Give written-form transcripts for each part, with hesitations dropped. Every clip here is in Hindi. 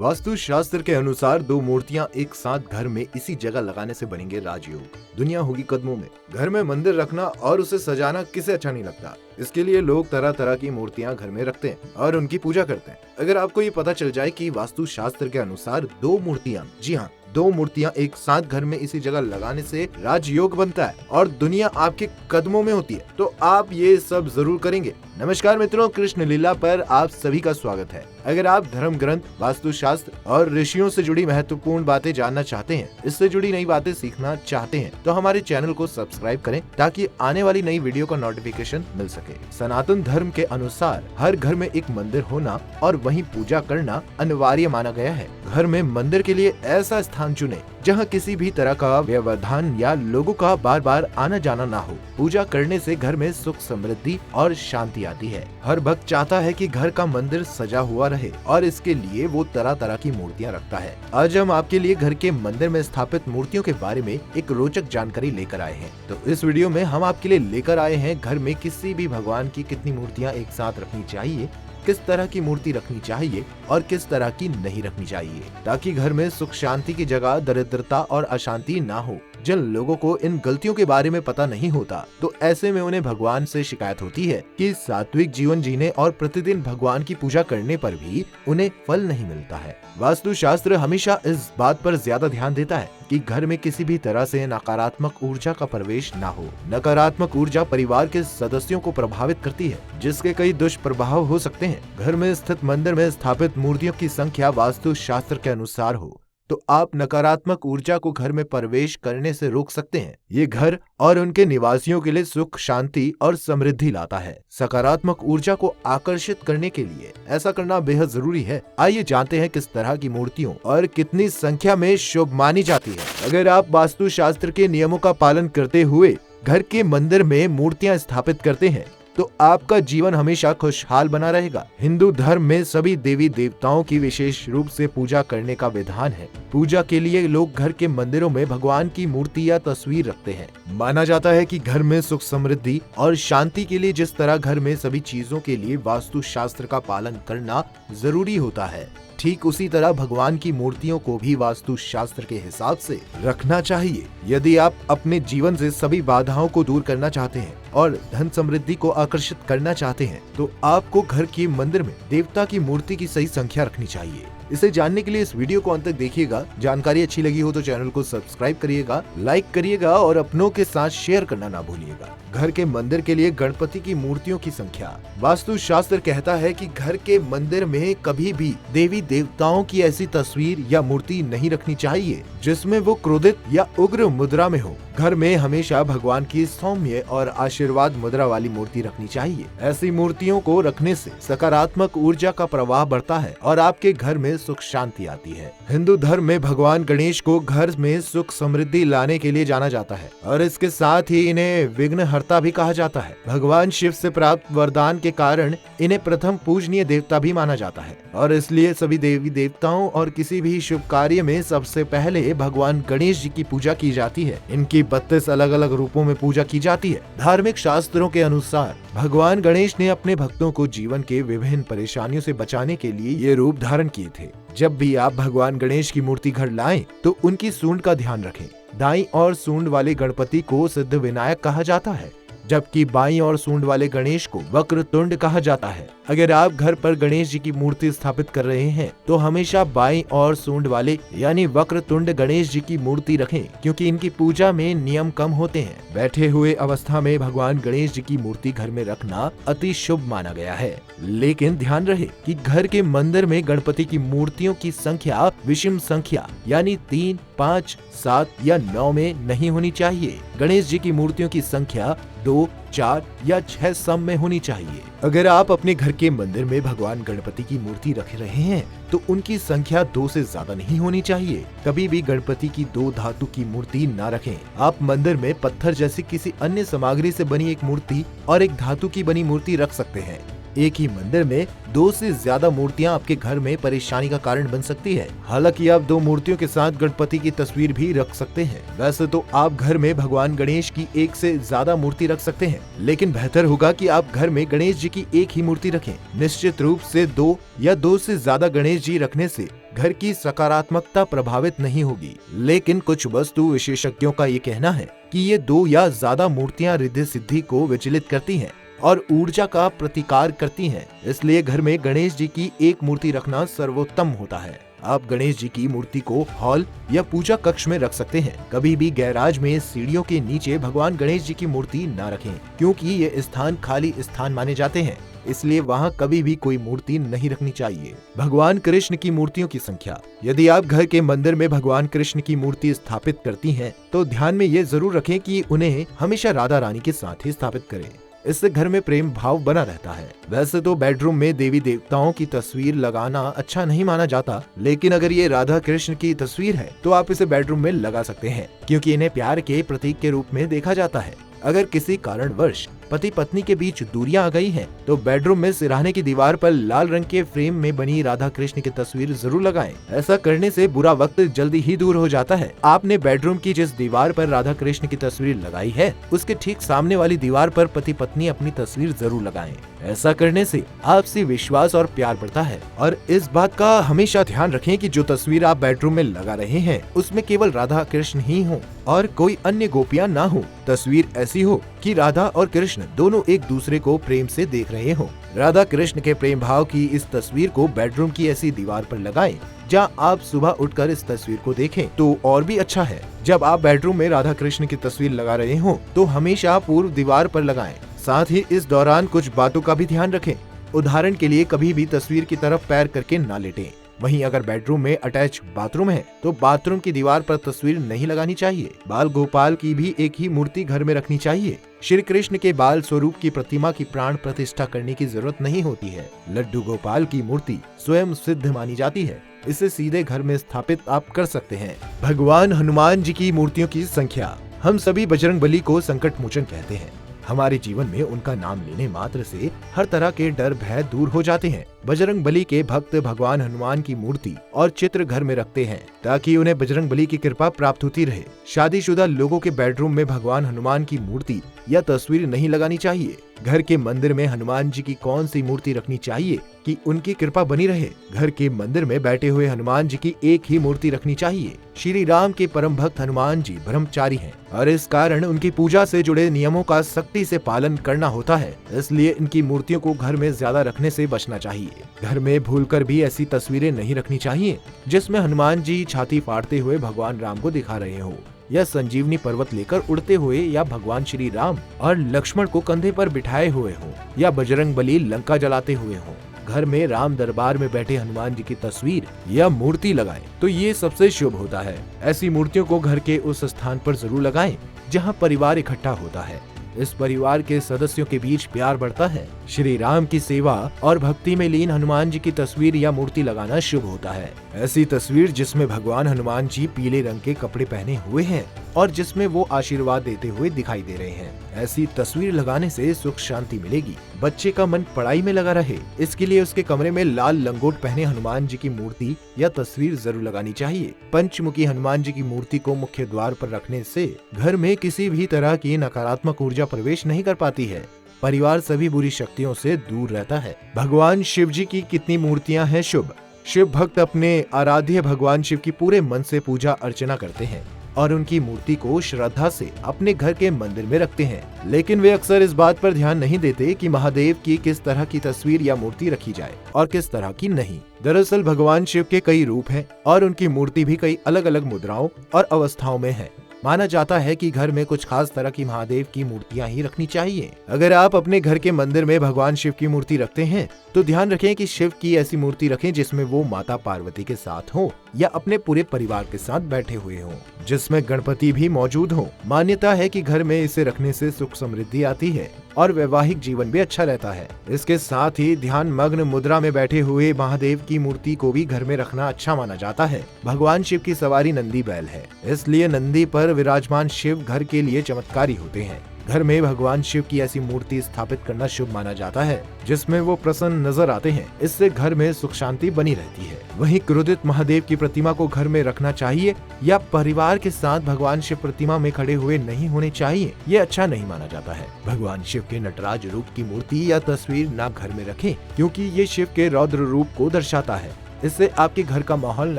वास्तु शास्त्र के अनुसार दो मूर्तियां एक साथ घर में इसी जगह लगाने से बनेंगे राजयोग। दुनिया होगी कदमों में। घर में मंदिर रखना और उसे सजाना किसे अच्छा नहीं लगता। इसके लिए लोग तरह तरह की मूर्तियां घर में रखते हैं और उनकी पूजा करते हैं। अगर आपको ये पता चल जाए कि वास्तु शास्त्र के अनुसार दो मूर्तियां, जी हाँ, दो मूर्तियां एक साथ घर में इसी जगह लगाने से राजयोग बनता है और दुनिया आपके कदमों में होती है, तो आप ये सब जरूर करेंगे। नमस्कार मित्रों, कृष्ण लीला पर आप सभी का स्वागत है। अगर आप धर्म ग्रंथ, वास्तु शास्त्र और ऋषियों से जुड़ी महत्वपूर्ण बातें जानना चाहते हैं, इससे जुड़ी नई बातें सीखना चाहते हैं, तो हमारे चैनल को सब्सक्राइब करें ताकि आने वाली नई वीडियो का नोटिफिकेशन मिल सके। सनातन धर्म के अनुसार हर घर में एक मंदिर होना और वहीं पूजा करना अनिवार्य माना गया है। घर में मंदिर के लिए ऐसा स्थान चुने जहां किसी भी तरह का व्यवधान या लोगों का बार बार आना जाना ना हो। पूजा करने से घर में सुख, समृद्धि और शांति आती है। हर भक्त चाहता है कि घर का मंदिर सजा हुआ रहे और इसके लिए वो तरह तरह की मूर्तियां रखता है। आज हम आपके लिए घर के मंदिर में स्थापित मूर्तियों के बारे में एक रोचक जानकारी लेकर आए हैं। तो इस वीडियो में हम आपके लिए लेकर आए हैं घर में किसी भी भगवान की कितनी मूर्तियां एक साथ रखनी चाहिए, किस तरह की मूर्ति रखनी चाहिए और किस तरह की नहीं रखनी चाहिए, ताकि घर में सुख शांति की जगह दरिद्रता और अशांति ना हो। जिन लोगों को इन गलतियों के बारे में पता नहीं होता, तो ऐसे में उन्हें भगवान से शिकायत होती है कि सात्विक जीवन जीने और प्रतिदिन भगवान की पूजा करने पर भी उन्हें फल नहीं मिलता है। वास्तु शास्त्र हमेशा इस बात पर ज्यादा ध्यान देता है कि घर में किसी भी तरह से नकारात्मक ऊर्जा का प्रवेश ना हो। नकारात्मक ऊर्जा परिवार के सदस्यों को प्रभावित करती है, जिसके कई दुष्प्रभाव हो सकते हैं। घर में स्थित मंदिर में स्थापित मूर्तियों की संख्या वास्तु शास्त्र के अनुसार हो तो आप नकारात्मक ऊर्जा को घर में प्रवेश करने से रोक सकते हैं। ये घर और उनके निवासियों के लिए सुख, शांति और समृद्धि लाता है। सकारात्मक ऊर्जा को आकर्षित करने के लिए ऐसा करना बेहद जरूरी है। आइए जानते हैं किस तरह की मूर्तियों और कितनी संख्या में शुभ मानी जाती है। अगर आप वास्तु शास्त्र के नियमों का पालन करते हुए घर के मंदिर में मूर्तियां स्थापित करते हैं तो आपका जीवन हमेशा खुशहाल बना रहेगा। हिंदू धर्म में सभी देवी देवताओं की विशेष रूप से पूजा करने का विधान है। पूजा के लिए लोग घर के मंदिरों में भगवान की मूर्ति या तस्वीर रखते हैं। माना जाता है कि घर में सुख, समृद्धि और शांति के लिए जिस तरह घर में सभी चीजों के लिए वास्तु शास्त्र का पालन करना जरूरी होता है, ठीक उसी तरह भगवान की मूर्तियों को भी वास्तु शास्त्र के हिसाब से रखना चाहिए। यदि आप अपने जीवन से सभी बाधाओं को दूर करना चाहते हैं और धन समृद्धि को आकर्षित करना चाहते हैं, तो आपको घर के मंदिर में देवता की मूर्ति की सही संख्या रखनी चाहिए। इसे जानने के लिए इस वीडियो को अंत तक देखिएगा। जानकारी अच्छी लगी हो तो चैनल को सब्सक्राइब करिएगा, लाइक करिएगा और अपनों के साथ शेयर करना ना भूलिएगा। घर के मंदिर के लिए गणपति की मूर्तियों की संख्या। वास्तु शास्त्र कहता है कि घर के मंदिर में कभी भी देवी देवताओं की ऐसी तस्वीर या मूर्ति नहीं रखनी चाहिए जिसमें वो क्रोधित या उग्र मुद्रा में हो। घर में हमेशा भगवान की सौम्य और आशीर्वाद मुद्रा वाली मूर्ति रखनी चाहिए। ऐसी मूर्तियों को रखने से सकारात्मक ऊर्जा का प्रवाह बढ़ता है और आपके घर में सुख शांति आती है। हिंदू धर्म में भगवान गणेश को घर में सुख समृद्धि लाने के लिए जाना जाता है और इसके साथ ही इन्हें विघ्नहर्ता भी कहा जाता है। भगवान शिव से प्राप्त वरदान के कारण इन्हें प्रथम पूजनीय देवता भी माना जाता है और इसलिए सभी देवी देवताओं और किसी भी शुभ कार्य में सबसे पहले भगवान गणेश जी की पूजा की जाती है। इनकी 32 अलग अलग रूपों में पूजा की जाती है। धार्मिक शास्त्रों के अनुसार भगवान गणेश ने अपने भक्तों को जीवन के विभिन्न परेशानियों से बचाने के लिए ये रूप धारण किए थे। जब भी आप भगवान गणेश की मूर्ति घर लाएं, तो उनकी सूंड का ध्यान रखें। दाईं और सूंड वाले गणपति को सिद्ध विनायक कहा जाता है, जबकि बाईं और सूंड वाले गणेश को वक्रतुंड कहा जाता है। अगर आप घर पर गणेश जी की मूर्ति स्थापित कर रहे हैं तो हमेशा बाईं और सूंड वाले यानी वक्रतुंड गणेश जी की मूर्ति रखें, क्योंकि इनकी पूजा में नियम कम होते हैं। बैठे हुए अवस्था में भगवान गणेश जी की मूर्ति घर में रखना अति शुभ माना गया है, लेकिन ध्यान रहे कि घर के मंदिर में गणपति की मूर्तियों की संख्या विषम संख्या यानी 3, 5, 7 या 9 में नहीं होनी चाहिए। गणेश जी की मूर्तियों की संख्या 2, 4 या 6 सम में होनी चाहिए। अगर आप अपने घर के मंदिर में भगवान गणपति की मूर्ति रख रहे हैं तो उनकी संख्या 2 से ज्यादा नहीं होनी चाहिए। कभी भी गणपति की 2 धातु की मूर्ति ना रखें। आप मंदिर में पत्थर जैसी किसी अन्य सामग्री से बनी एक मूर्ति और एक धातु की बनी मूर्ति रख सकते हैं। एक ही मंदिर में 2 से ज्यादा मूर्तियां आपके घर में परेशानी का कारण बन सकती है। हालांकि आप 2 मूर्तियों के साथ गणपति की तस्वीर भी रख सकते हैं। वैसे तो आप घर में भगवान गणेश की 1 से ज्यादा मूर्ति रख सकते हैं, लेकिन बेहतर होगा कि आप घर में गणेश जी की एक ही मूर्ति रखें। निश्चित रूप से 2 या 2 से ज्यादा गणेश जी रखने से घर की सकारात्मकता प्रभावित नहीं होगी। लेकिन कुछ वास्तु विशेषज्ञों का ये कहना है कि ये 2 या ज्यादा मूर्तियां रिद्धि सिद्धि को विचलित करती हैं और ऊर्जा का प्रतिकार करती हैं। इसलिए घर में गणेश जी की एक मूर्ति रखना सर्वोत्तम होता है। आप गणेश जी की मूर्ति को हॉल या पूजा कक्ष में रख सकते हैं। कभी भी गैराज में सीढ़ियों के नीचे भगवान गणेश जी की मूर्ति न रखें, क्योंकि ये स्थान खाली स्थान माने जाते हैं। इसलिए वहाँ कभी भी कोई मूर्ति नहीं रखनी चाहिए। भगवान कृष्ण की मूर्तियों की संख्या। यदि आप घर के मंदिर में भगवान कृष्ण की मूर्ति स्थापित करती हैं, तो ध्यान में ये जरूर रखें कि उन्हें हमेशा राधा रानी के साथ ही स्थापित करें। इससे घर में प्रेम भाव बना रहता है। वैसे तो बेडरूम में देवी देवताओं की तस्वीर लगाना अच्छा नहीं माना जाता, लेकिन अगर ये राधा कृष्ण की तस्वीर है तो आप इसे बेडरूम में लगा सकते हैं, क्योंकि इन्हें प्यार के प्रतीक के रूप में देखा जाता है। अगर किसी कारणवश पति पत्नी के बीच दूरियां आ गई हैं, तो बेडरूम में सिरहाने की दीवार पर लाल रंग के फ्रेम में बनी राधा कृष्ण की तस्वीर जरूर लगाएं। ऐसा करने से बुरा वक्त जल्दी ही दूर हो जाता है। आपने बेडरूम की जिस दीवार पर राधा कृष्ण की तस्वीर लगाई है, उसके ठीक सामने वाली दीवार पर पति पत्नी अपनी तस्वीर जरूर लगाएं। ऐसा करने से आपसी विश्वास और प्यार बढ़ता है। और इस बात का हमेशा ध्यान रखें कि जो तस्वीर आप बेडरूम में लगा रहे हैं, उसमें केवल राधा कृष्ण ही हो और कोई अन्य गोपियां ना हो। तस्वीर ऐसी हो कि राधा और कृष्ण दोनों एक दूसरे को प्रेम से देख रहे हो। राधा कृष्ण के प्रेम भाव की इस तस्वीर को बेडरूम की ऐसी दीवार पर लगाएं, जहां आप सुबह उठकर इस तस्वीर को देखें तो और भी अच्छा है। जब आप बेडरूम में राधा कृष्ण की तस्वीर लगा रहे हो, तो हमेशा पूर्व दीवार पर लगाएं। साथ ही इस दौरान कुछ बातों का भी ध्यान रखें। उदाहरण के लिए कभी भी तस्वीर की तरफ पैर करके ना लेटें। वहीं अगर बेडरूम में अटैच बाथरूम है, तो बाथरूम की दीवार पर तस्वीर नहीं लगानी चाहिए। बाल गोपाल की भी एक ही मूर्ति घर में रखनी चाहिए। श्री कृष्ण के बाल स्वरूप की प्रतिमा की प्राण प्रतिष्ठा करने की जरूरत नहीं होती है। लड्डू गोपाल की मूर्ति स्वयं सिद्ध मानी जाती है। इसे सीधे घर में स्थापित आप कर सकते हैं। भगवान हनुमान जी की मूर्तियों की संख्या। हम सभी बजरंगबली को संकट मोचन कहते हैं। हमारे जीवन में उनका नाम लेने मात्र से हर तरह के डर भय दूर हो जाते हैं। बजरंगबली के भक्त भगवान हनुमान की मूर्ति और चित्र घर में रखते हैं, ताकि उन्हें बजरंगबली की कृपा प्राप्त होती रहे। शादीशुदा लोगों के बेडरूम में भगवान हनुमान की मूर्ति या तस्वीर नहीं लगानी चाहिए। घर के मंदिर में हनुमान जी की कौन सी मूर्ति रखनी चाहिए कि उनकी कृपा बनी रहे? घर के मंदिर में बैठे हुए हनुमान जी की एक ही मूर्ति रखनी चाहिए। श्री राम के परम भक्त हनुमान जी ब्रह्मचारी हैं और इस कारण उनकी पूजा से जुड़े नियमों का सख्ती से पालन करना होता है। इसलिए इनकी मूर्तियों को घर में ज्यादा रखने से बचना चाहिए। घर में भूलकर भी ऐसी तस्वीरें नहीं रखनी चाहिए जिसमें हनुमान जी छाती फाड़ते हुए भगवान राम को दिखा रहे हो, या संजीवनी पर्वत लेकर उड़ते हुए, या भगवान श्री राम और लक्ष्मण को कंधे पर बिठाए हुए हो, या बजरंगबली लंका जलाते हुए हो। घर में राम दरबार में बैठे हनुमान जी की तस्वीर या मूर्ति लगाएं तो ये सबसे शुभ होता है। ऐसी मूर्तियों को घर के उस स्थान पर जरूर लगाएं जहां परिवार इकट्ठा होता है। इस परिवार के सदस्यों के बीच प्यार बढ़ता है। श्री राम की सेवा और भक्ति में लीन हनुमान जी की तस्वीर या मूर्ति लगाना शुभ होता है। ऐसी तस्वीर जिसमें भगवान हनुमान जी पीले रंग के कपड़े पहने हुए हैं और जिसमें वो आशीर्वाद देते हुए दिखाई दे रहे हैं। ऐसी तस्वीर लगाने से सुख शांति मिलेगी। बच्चे का मन पढ़ाई में लगा रहे, इसके लिए उसके कमरे में लाल लंगोट पहने हनुमान जी की मूर्ति या तस्वीर जरूर लगानी चाहिए। पंचमुखी हनुमान जी की मूर्ति को मुख्य द्वार पर रखने से घर में किसी भी तरह की नकारात्मक ऊर्जा प्रवेश नहीं कर पाती है। परिवार सभी बुरी शक्तियों से दूर रहता है। भगवान शिव जी की कितनी मूर्तियां हैं शुभ? शिव भक्त अपने आराध्य भगवान शिव की पूरे मन से पूजा अर्चना करते हैं और उनकी मूर्ति को श्रद्धा से अपने घर के मंदिर में रखते हैं। लेकिन वे अक्सर इस बात पर ध्यान नहीं देते कि महादेव की किस तरह की तस्वीर या मूर्ति रखी जाए और किस तरह की नहीं। दरअसल भगवान शिव के कई रूप हैं और उनकी मूर्ति भी कई अलग अलग मुद्राओं और अवस्थाओं में है। माना जाता है कि घर में कुछ खास तरह की महादेव की मूर्तियां ही रखनी चाहिए। अगर आप अपने घर के मंदिर में भगवान शिव की मूर्ति रखते हैं तो ध्यान रखें कि शिव की ऐसी मूर्ति रखें जिसमें वो माता पार्वती के साथ हो या अपने पूरे परिवार के साथ बैठे हुए हों, जिसमें गणपति भी मौजूद हो। मान्यता है कि घर में इसे रखने से सुख समृद्धि आती है और वैवाहिक जीवन भी अच्छा रहता है। इसके साथ ही ध्यान मग्न मुद्रा में बैठे हुए महादेव की मूर्ति को भी घर में रखना अच्छा माना जाता है। भगवान शिव की सवारी नंदी बैल है, इसलिए नंदी पर विराजमान शिव घर के लिए चमत्कारी होते हैं। घर में भगवान शिव की ऐसी मूर्ति स्थापित करना शुभ माना जाता है जिसमें वो प्रसन्न नजर आते हैं। इससे घर में सुख शांति बनी रहती है। वहीं क्रोधित महादेव की प्रतिमा को घर में रखना चाहिए या परिवार के साथ भगवान शिव प्रतिमा में खड़े हुए नहीं होने चाहिए, ये अच्छा नहीं माना जाता है। भगवान शिव के नटराज रूप की मूर्ति या तस्वीर ना घर में रखें, क्योंकि ये शिव के रौद्र रूप को दर्शाता है। इससे आपके घर का माहौल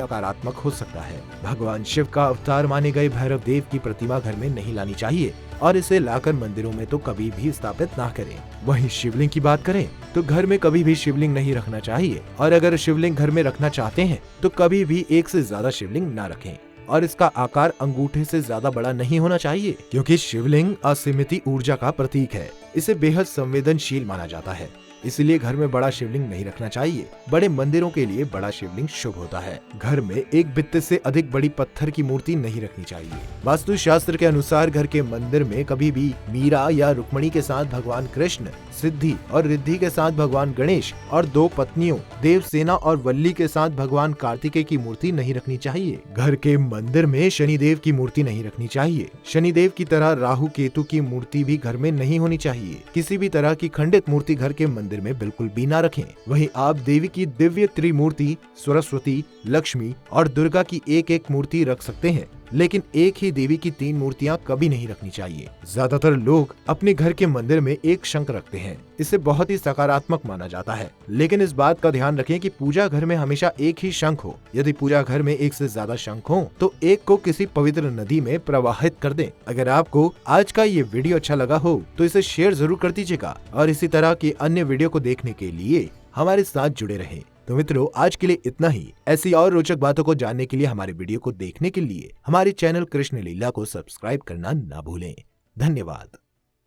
नकारात्मक हो सकता है। भगवान शिव का अवतार माने गए भैरव देव की प्रतिमा घर में नहीं लानी चाहिए और इसे लाकर मंदिरों में तो कभी भी स्थापित ना करें। वहीं शिवलिंग की बात करें तो घर में कभी भी शिवलिंग नहीं रखना चाहिए और अगर शिवलिंग घर में रखना चाहते हैं तो कभी भी एक से ज्यादा शिवलिंग ना रखें और इसका आकार अंगूठे से ज्यादा बड़ा नहीं होना चाहिए, क्योंकि शिवलिंग असीमित ऊर्जा का प्रतीक है। इसे बेहद संवेदनशील माना जाता है, इसलिए घर में बड़ा शिवलिंग नहीं रखना चाहिए। बड़े मंदिरों के लिए बड़ा शिवलिंग शुभ होता है। घर में एक भित्ति से अधिक बड़ी पत्थर की मूर्ति नहीं रखनी चाहिए। वास्तु शास्त्र के अनुसार घर के मंदिर में कभी भी मीरा या रुक्मणी के साथ भगवान कृष्ण, सिद्धि और रिद्धि के साथ भगवान गणेश और 2 पत्नियों देवसेना और वल्ली के साथ भगवान कार्तिकेय की मूर्ति नहीं रखनी चाहिए। घर के मंदिर में शनिदेव की मूर्ति नहीं रखनी चाहिए। शनिदेव की तरह राहु केतु की मूर्ति भी घर में नहीं होनी चाहिए। किसी भी तरह की खंडित मूर्ति घर के मंदिर में बिल्कुल भी ना रखें। वहीं आप देवी की दिव्य त्रिमूर्ति सरस्वती, लक्ष्मी और दुर्गा की एक मूर्ति रख सकते हैं, लेकिन एक ही देवी की 3 मूर्तियां कभी नहीं रखनी चाहिए। ज्यादातर लोग अपने घर के मंदिर में एक शंख रखते हैं, इसे बहुत ही सकारात्मक माना जाता है। लेकिन इस बात का ध्यान रखें कि पूजा घर में हमेशा एक ही शंख हो। यदि पूजा घर में एक से ज्यादा शंख हो तो एक को किसी पवित्र नदी में प्रवाहित कर दें। अगर आपको आज का ये वीडियो अच्छा लगा हो तो इसे शेयर जरूर कर दीजिएगा और इसी तरह के अन्य वीडियो को देखने के लिए हमारे साथ जुड़े रहें। तो मित्रों, आज के लिए इतना ही। ऐसी और रोचक बातों को जानने के लिए हमारे वीडियो को देखने के लिए हमारे चैनल कृष्ण लीला को सब्सक्राइब करना ना भूलें। धन्यवाद।